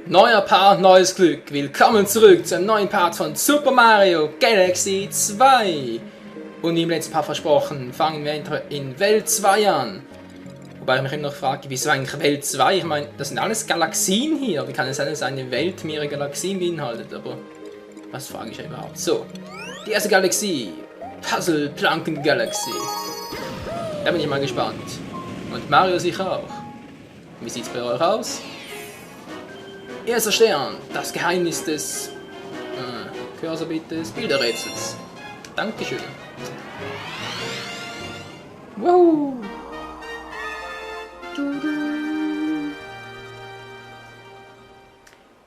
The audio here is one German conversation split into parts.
Neuer Part, neues Glück. Willkommen zurück zu einem neuen Part von Super Mario Galaxy 2. Und wie im letzten Part versprochen, fangen wir in Welt 2 an. Wobei ich mich immer noch frage, wieso eigentlich Welt 2? Ich meine, das sind alles Galaxien hier. Wie kann es sein, dass eine Welt mehrere Galaxien beinhaltet? Aber was frage ich ja überhaupt? So, die erste Galaxie. Puzzle Planken Galaxy. Da bin ich mal gespannt. Und Mario sicher auch. Wie sieht's bei euch aus? Erster Stern, das Geheimnis des Cursor bitte des Bilderrätsels. Dankeschön. Wow.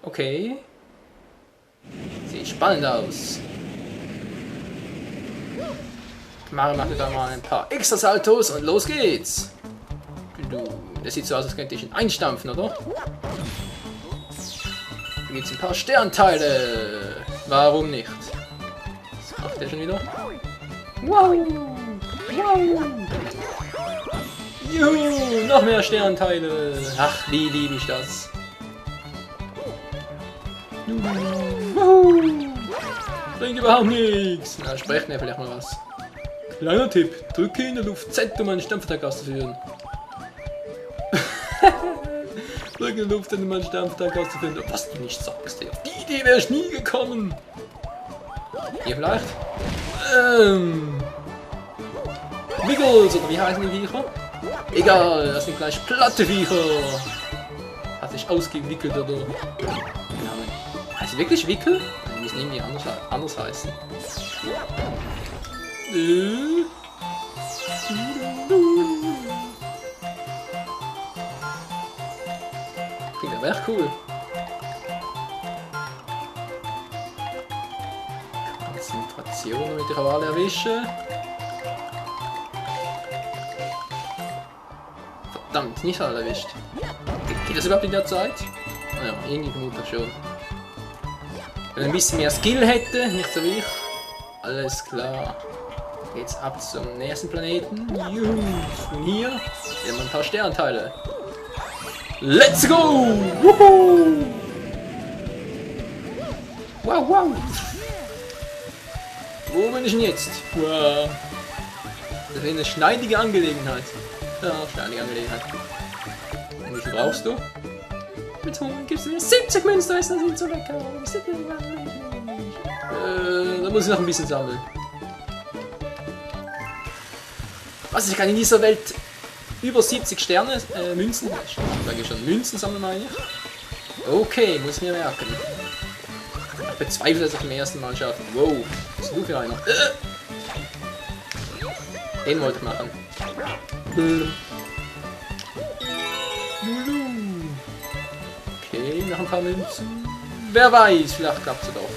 Okay. Sieht spannend aus. Mario macht da mal ein paar extra Saltos und los geht's. Das sieht so aus, als könnte ich ihn einstampfen, oder? Hier gibt es ein paar Sternteile. Warum nicht? Was macht der schon wieder? Wow! Wow! Juhu! Noch mehr Sternteile! Ach, wie liebe ich das! Wow! Bringt überhaupt nichts! Na, sprecht mir vielleicht mal was. Kleiner Tipp: Drücke in der Luft Z, um einen Stampfattack auszuführen. Drücke in der Luft, um einen Stampfattack auszuführen. Was du nicht sagst, ey. Auf die Idee wäre ich nie gekommen. Hier vielleicht? Wiggles, oder wie heißen die Viecher? Egal, das sind gleich platte Viecher. Hat sich ausgewickelt, oder? Ja, heißt sie wirklich Wickel? Die müssen irgendwie anders heißen. Klingt aber echt cool. Konzentration, damit ich auch alle erwische. Verdammt, nicht alle erwischt. Geht das überhaupt in der Zeit? Naja, irgendwie vermutlich schon. Wenn ich ein bisschen mehr Skill hätte, nicht so wie ich. Alles klar. Geht's ab zum nächsten Planeten. Juhu. Und hier haben wir ein paar Sternteile. Let's go! Woohoo! Wow, wow! Wo bin ich denn jetzt? Wow! Das ist eine schneidige Angelegenheit. Ja, schneidige Angelegenheit. Und wie viel brauchst du? Mit 100 gibt's 70 Münzen, das sind so lecker. Da muss ich noch ein bisschen sammeln. Was, ich kann in dieser Welt über 70 Sterne, Münzen, sage ich schon, Münzen sammeln meine ich. Okay, muss ich mir merken. Ich bezweifle, dass ich zum ersten Mal schaffe. Wow, was ist du für einer? Den wollte ich machen. Okay, noch ein paar Münzen. Wer weiß, vielleicht klappt es doch.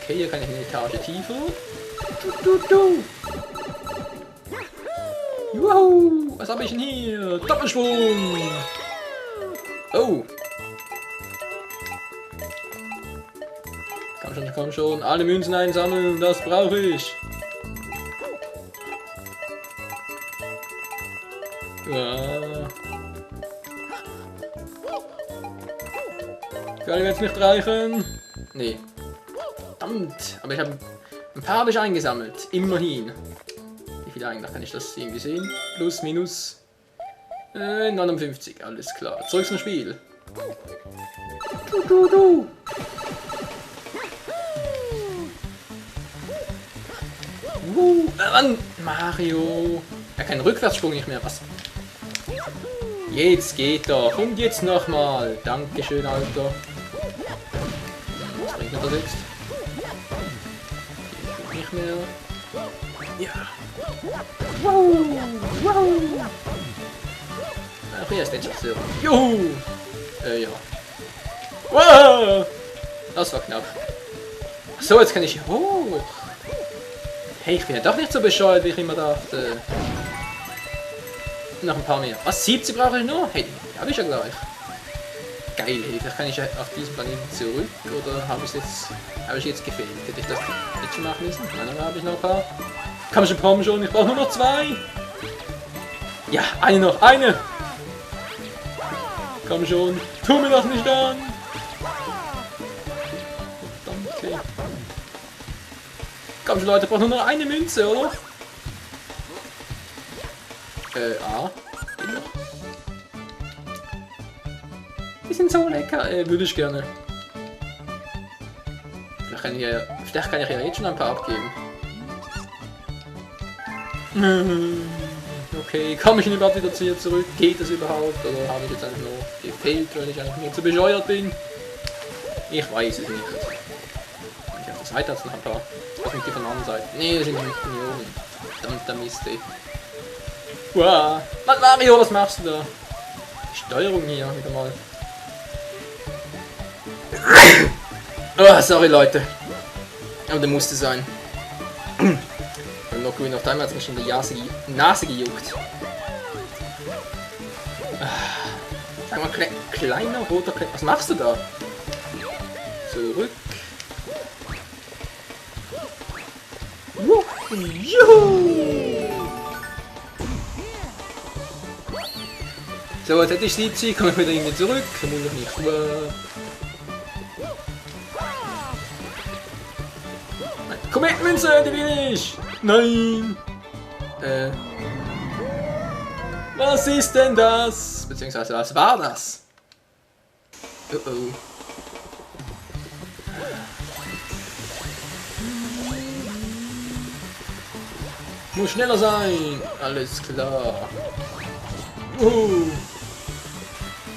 Okay, hier kann ich eine Etage tiefer. Wow, was habe ich denn hier? Doppelsprung! Oh! Komm schon, alle Münzen einsammeln, das brauche ich! Ja. Kann ich jetzt nicht reichen? Nee. Verdammt, aber ich habe ein paar habe ich eingesammelt, immerhin. Wie viel eigentlich? Kann ich das irgendwie sehen? Plus, minus 59, alles klar. Zurück zum Spiel. Mann, Mario. Ja, kein Rückwärtssprung nicht mehr. Was? Jetzt geht doch. Und jetzt nochmal. Dankeschön, Alter. Was bringt mir das jetzt? Nicht mehr. Ja. Wow. Wow. Ach, hier ist der Chasseur. Juhu. Ja. Wow. Das war knapp. So, jetzt kann ich hier hoch. Hey, ich bin ja doch nicht so bescheuert, wie ich immer dachte. Noch ein paar mehr. Was, 70 brauche ich nur? Hey, die habe ich ja gleich. Geil, hey, vielleicht kann ich auf diesen Planeten zurück, oder habe ich jetzt gefehlt? Hätte ich das jetzt schon machen müssen? Nein, dann habe ich noch ein paar. Komm schon, ich brauche nur noch 2. Ja, eine noch, eine! Komm schon, tu mir das nicht an! Verdammt, okay. Komm schon Leute, braucht nur noch eine Münze, oder? A. Die sind so lecker, würde ich gerne. Vielleicht kann ich ja jetzt schon ein paar abgeben. Okay, komme ich überhaupt wieder zu ihr zurück? Geht das überhaupt? Oder habe ich jetzt einfach nur gefehlt, weil ich einfach nur zu bescheuert bin? Ich weiß es nicht. Ich auf der Seite hat es noch ein paar. Was sind die von der anderen Seite? Nee, das sind nicht Millionen. Verdammter Mist, ey. Wow. Mann, Mario, was machst du da? Die Steuerung hier wieder mal. Oh, sorry Leute. Aber der musste sein. Und noch grün auf einmal hat es mich in die Nase gejuckt. Sag mal, kleiner roter Kleiner. Was machst du da? Zurück. Juhu! So, jetzt hätte ich 70, komme ich wieder irgendwie zurück. Vermutlich nicht. Komet-Münze, die will ich! Nein! Was ist denn das? Beziehungsweise, was war das? Oh oh. Muss schneller sein! Alles klar.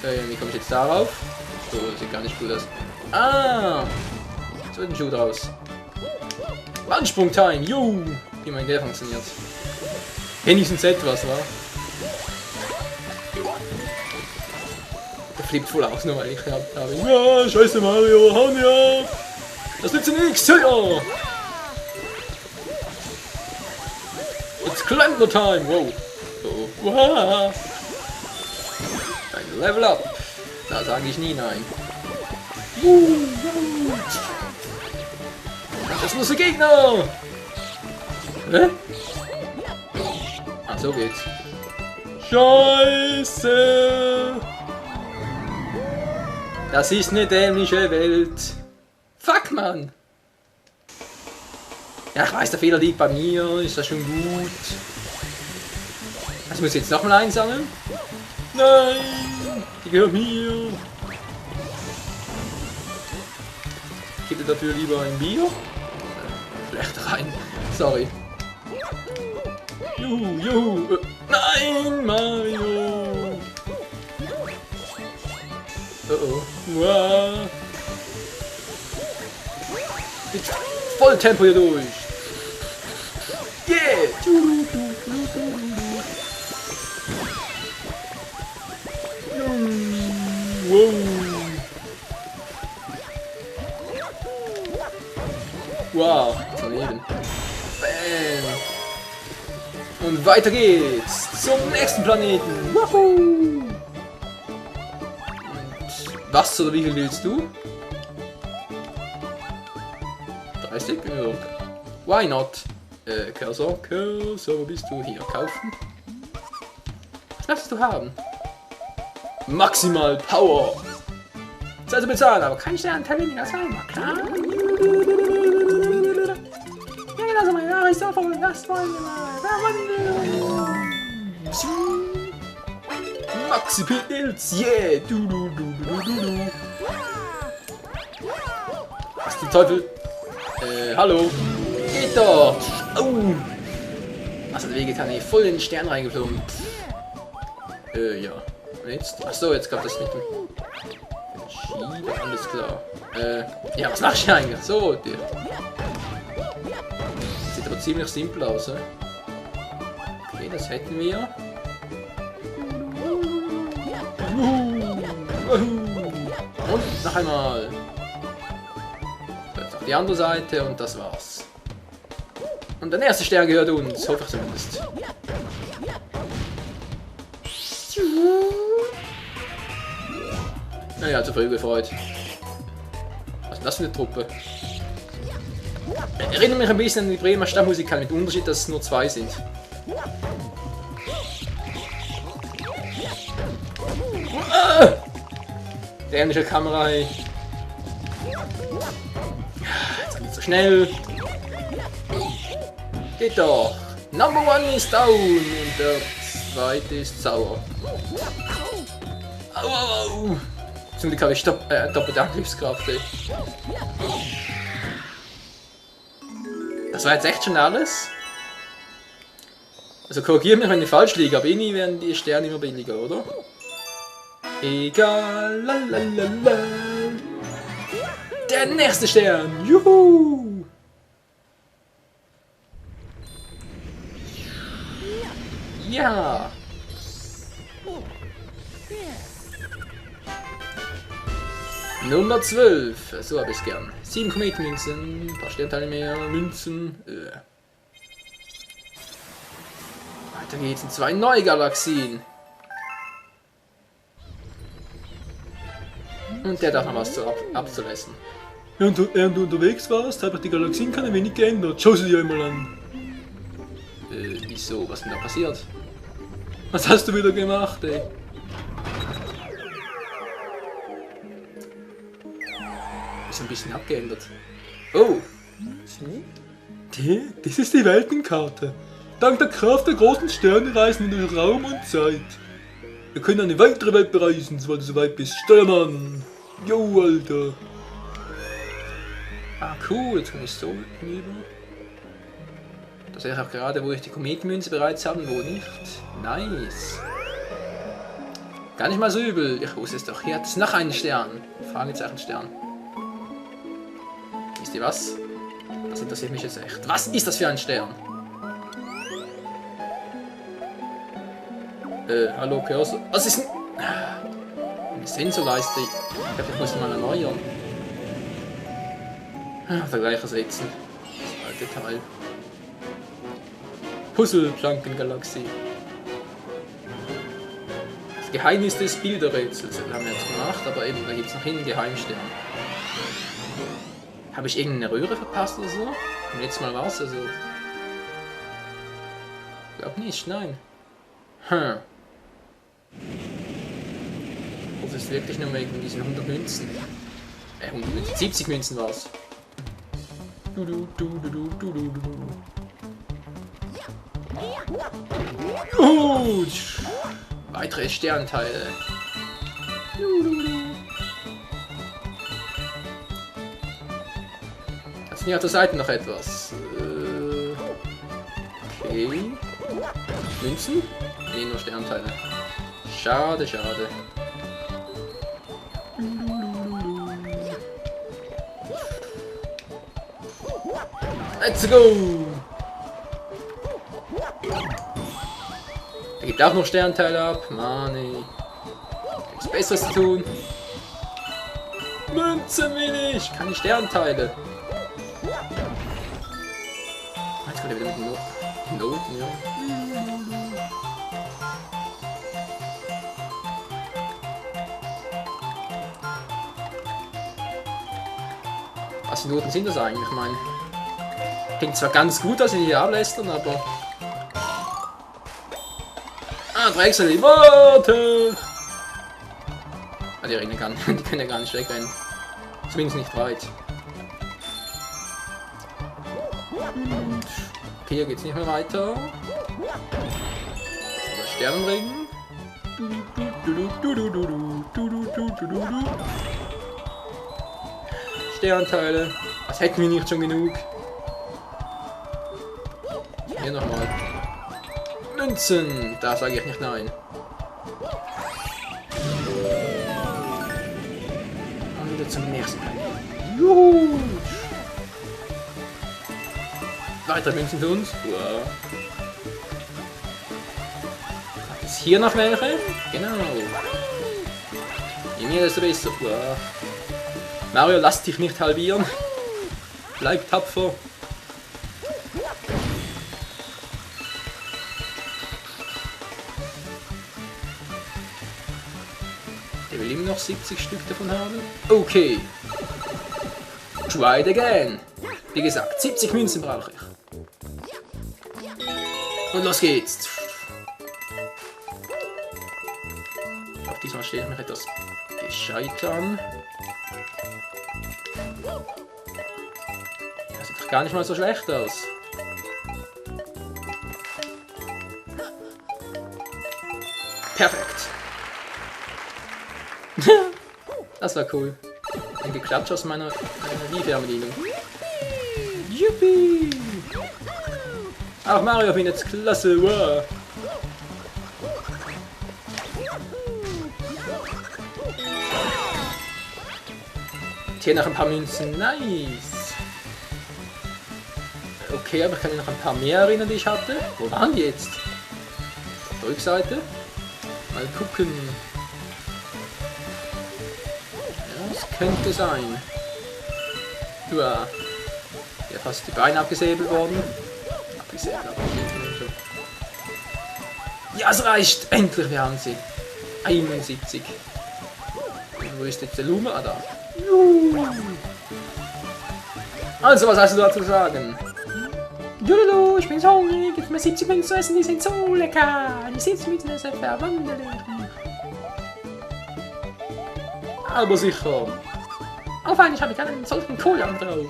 Wie komme ich jetzt darauf? So, das sieht gar nicht gut aus. Ah! So wird ein Schuh draus. Wandsprung-Time! Jo! Wie mein der funktioniert. Wenigstens etwas, wa? Der flippt voll aus, nur weil ich habe. Ja, scheiße Mario, hau mir ab! Das nützt nichts! Ja! It's Climber Time! Wow! Oh, wow! Ein Level Up! Da sage ich nie nein. Das muss der Gegner! Hä? Ah, so geht's. Scheiße! Das ist eine dämliche Welt. Fuck, Mann! Ja, ich weiß, der Fehler liegt bei mir. Ist das schon gut? Das muss ich jetzt nochmal einsammeln? Nein! Die gehört mir! Ich gebe dafür lieber ein Bier. Schlecht rein. Sorry. Juhu, juhu. Nein, Mario! Oh oh. Wow. Mit Volltempo hier durch. Yeah! Wow. Wow, daneben. Bam. Und weiter geht's zum nächsten Planeten. Wahoo. Und was oder wie viel willst du? 30? Why not? Cursor, wo bist du? Hier, kaufen. Was möchtest du haben? Maximal Power! Zeit zu bezahlen, aber kein Sternteil weniger sein, war klar? Ja, genau so, mein Name ist doch voll, das wollen wir mal. Maxi Pilz, yeah! Was zum Teufel? Hallo? Geht doch! Oh! Was hat wehgetan? Ey, voll in den Stern reingeflogen. Ja. Und jetzt? Achso, jetzt gab das nicht. Schiebe, alles klar. Ja, was mach ich eigentlich? So, der. Sieht aber ziemlich simpel aus, ne? Okay, das hätten wir. Und noch einmal. Jetzt auf die andere Seite und das war's. Und der erste Stern gehört uns, hoffe ich zumindest. Naja, zu früh gefreut. Was ist das für eine Truppe? Erinnert mich ein bisschen an die Bremer Stammmusiker, mit dem Unterschied, dass es nur 2 sind. Dänische Kamera. Hey. Jetzt nicht so schnell. Geht doch. Number 1 ist down und der zweite ist sauer. Au, au, au. Zum Glück habe ich doppelte Angriffskraft. Ey. Das war jetzt echt schon alles? Also korrigiere mich, wenn ich falsch liege, aber irgendwie werden die Sterne immer billiger, oder? Egal, lalalala. Der nächste Stern, juhu! Ja! Nummer 12, so habe ich es gern. 7 Kometenmünzen, ein paar Sternteile mehr, Münzen. Weiter geht's in 2 neue Galaxien. Und der darf noch was abzuleisten. Während du unterwegs warst, habe ich die Galaxienkarte wenig geändert. Schau sie dir einmal an. Wieso? Was ist denn da passiert? Was hast du wieder gemacht, ey? Ist ein bisschen abgeändert. Oh! Das ist die Weltenkarte. Dank der Kraft der großen Sterne reisen wir durch Raum und Zeit. Wir können eine weitere Welt bereisen, sobald du soweit bist. Steuermann! Jo, Alter! Ah, cool, jetzt kann ich so hinüber. Da sehe ich auch gerade, wo ich die Kometenmünze bereits haben, wo nicht. Nice! Gar nicht mal so übel. Ich wusste es doch. Hier hat es noch einen Stern. Fragezeichen Stern. Wisst ihr was? Das interessiert mich jetzt echt. Was ist das für ein Stern? Hallo Cursor. Was ist denn? Eine Sensorleiste. Ich glaube, ich muss die mal erneuern. Vergleich ersetzen. Das alte Teil. Puzzle-Plankengalaxie. Das Geheimnis des Bilderrätsels. Das haben wir jetzt gemacht, aber eben, da gibt es noch einen Geheimstern. Habe ich irgendeine Röhre verpasst oder so? Und jetzt mal was, also... Ich glaube nicht, nein. Das ist wirklich nur wegen diesen 100 Münzen. 100 Münzen, 70 Münzen war's. Gut. Weitere Sternteile. Jetzt hier auf der Seite noch etwas. Okay. Münzen? Nee, nur Sternteile. Schade, schade. Let's go! Er gibt auch noch Sternteile ab. Mann, ey. Nichts Besseres zu tun. Münzen will ich! Keine Sternteile. Jetzt kommt er wieder mit den Noten, ja. Was für Noten sind das eigentlich? Ich meine, klingt zwar ganz gut, dass sie hier ablästern, aber... Ah, Drechsel, warte! Ah, die können ja gar nicht wegrennen. Zumindest nicht weit. Okay, hier geht's nicht mehr weiter. Sternenregen. Sternteile. Was hätten wir nicht schon genug? Hier nochmal. Münzen. Da sage ich nicht nein. Und wieder zum nächsten Teil. Juhu. Weitere Münzen für uns. Wow. Ist hier noch welche? Genau. Je mehr, desto besser. Wow. Mario, lass dich nicht halbieren. Bleib tapfer. Der will immer noch 70 Stück davon haben. Okay. Try it again. Wie gesagt, 70 Münzen brauche ich. Und los geht's. Auch diesmal stelle ich mich etwas Scheitern. Das sieht doch gar nicht mal so schlecht aus. Perfekt. Das war cool. Ein Geklatsch aus meiner Wii-Fernbedienung. Juppie! Auch Mario findet es klasse. Wow. Hier noch ein paar Münzen. Nice. Okay, aber ich kann mich noch ein paar mehr erinnern, die ich hatte. Wo waren die jetzt? Rückseite. Mal gucken. Ja, das könnte sein. Ja. Ja, fast die Beine abgesäbelt worden. Abgesäbelt, aber nicht so. Ja, es reicht! Endlich, wir haben sie. 71. Und wo ist jetzt der Luma? Ah, da. Also, was hast du dazu zu sagen? Jololo, ich bin so hungrig, gib mir 70 Münzen zu essen, die sind so lecker. Die 70 Münzen ist verwandeln. Aber sicher. Oh fein, ich habe keinen solchen Kohl drauf.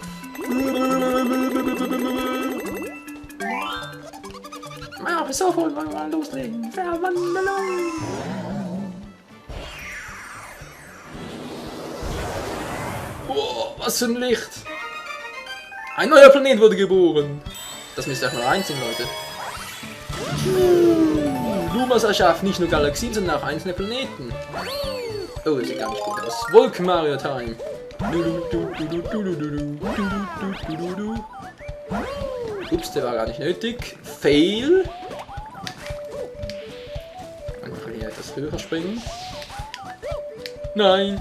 Ja, bis sofort wollen wir mal loslegen. Verwandelung. Oh, was für ein Licht! Ein neuer Planet wurde geboren! Das müsste auch nur eins sein, Leute. Lumas erschafft nicht nur Galaxien, sondern auch einzelne Planeten. Oh, das sieht gar nicht gut aus. Wolken Mario Time! Ups, der war gar nicht nötig. Fail! Einfach hier etwas höher springen. Nein!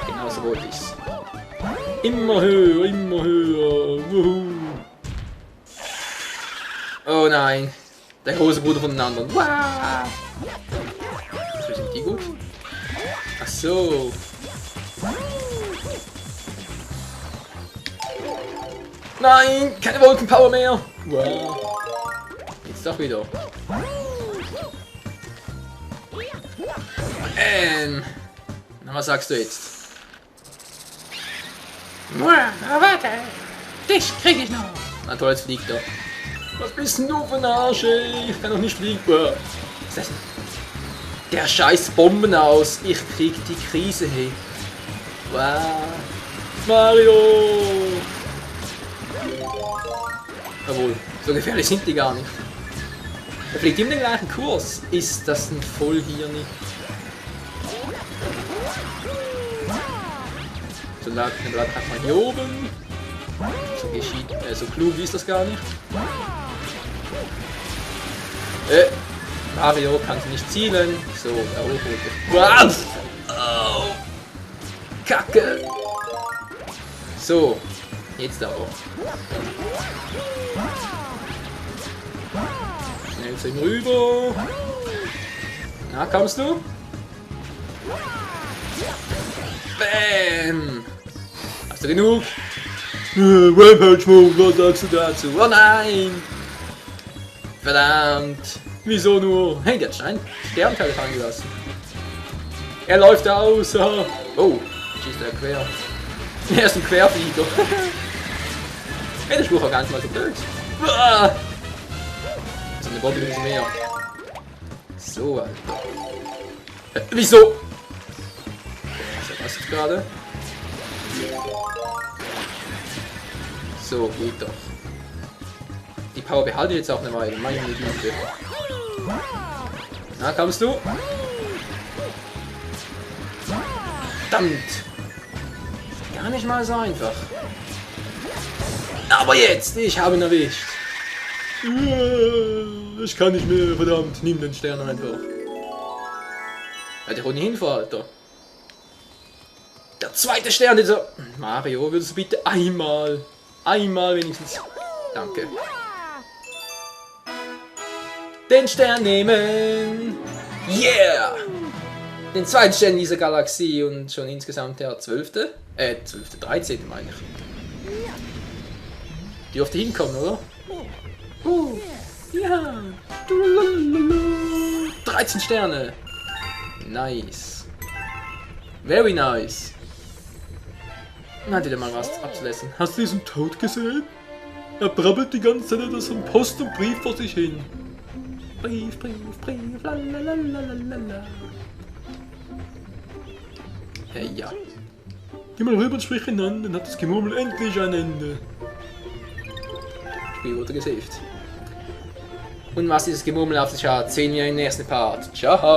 Genau so wollte ich's. Immer höher, immer höher. Wuhu. Oh nein. Der große Bruder von den anderen. Wow. Sind die gut? Ach so. Nein, keine Wolkenpower mehr. Wow. Jetzt doch wieder. Na, was sagst du jetzt? Warte! Dich krieg ich noch! Na toll, jetzt fliegt er. Was bist denn du für ein Arsch, ey? Ich kann doch nicht fliegen. Was ist das denn? Der scheiß Bomben aus. Ich krieg die Krise, hey. Wow. Mario! Jawohl, so gefährlich sind die gar nicht. Er fliegt immer den gleichen Kurs. Ist das ein Vollhirni? So bleibt halt mal hier oben. So geschieht, so klug ist das gar nicht. Mario kann sie nicht zielen. So, wow! Oh, Kacke! So, jetzt aber. Schnell zu ihm rüber. Na, kommst du? Bam! Hast du genug? Rampage-Mode, was sagst du dazu? Oh nein! Verdammt! Wieso nur? Hey, der hat Sternteile fallen gelassen. Er läuft aus! Oh, schießt er quer. Er ist ein Querflieger. Hey, der Spruch war gar nicht mal so blöd. Das ist eine Bombe mehr. So, Alter. Wieso? Was ist gerade? So, geht doch. Die Power behalte ich jetzt auch eine Weile. Meine Güte. Na, kommst du? Verdammt! Gar nicht mal so einfach. Aber jetzt! Ich habe ihn erwischt. Ich kann nicht mehr, verdammt. Nimm den Stern einfach. Hätte ich auch nicht hinfahren, Alter. Der zweite Stern, dieser... Mario, würdest du bitte einmal wenigstens... Danke. Den Stern nehmen! Yeah! Den zweiten Stern dieser Galaxie und schon insgesamt der 13. meine ich. Dürfte hinkommen, oder? Ja! 13 Sterne! Nice! Very nice. Na, hat wieder mal was abzulesen. Hast du diesen Tod gesehen? Er brabbelt die ganze Zeit etwas von Post und Brief vor sich hin. Brief, lalalala. Hey, ja. Geh mal rüber und sprich ihn an, dann hat das Gemurmel endlich ein Ende. Spiel wurde gesaved. Und was dieses Gemurmel auf sich hat, sehen wir im nächsten Part. Ciao!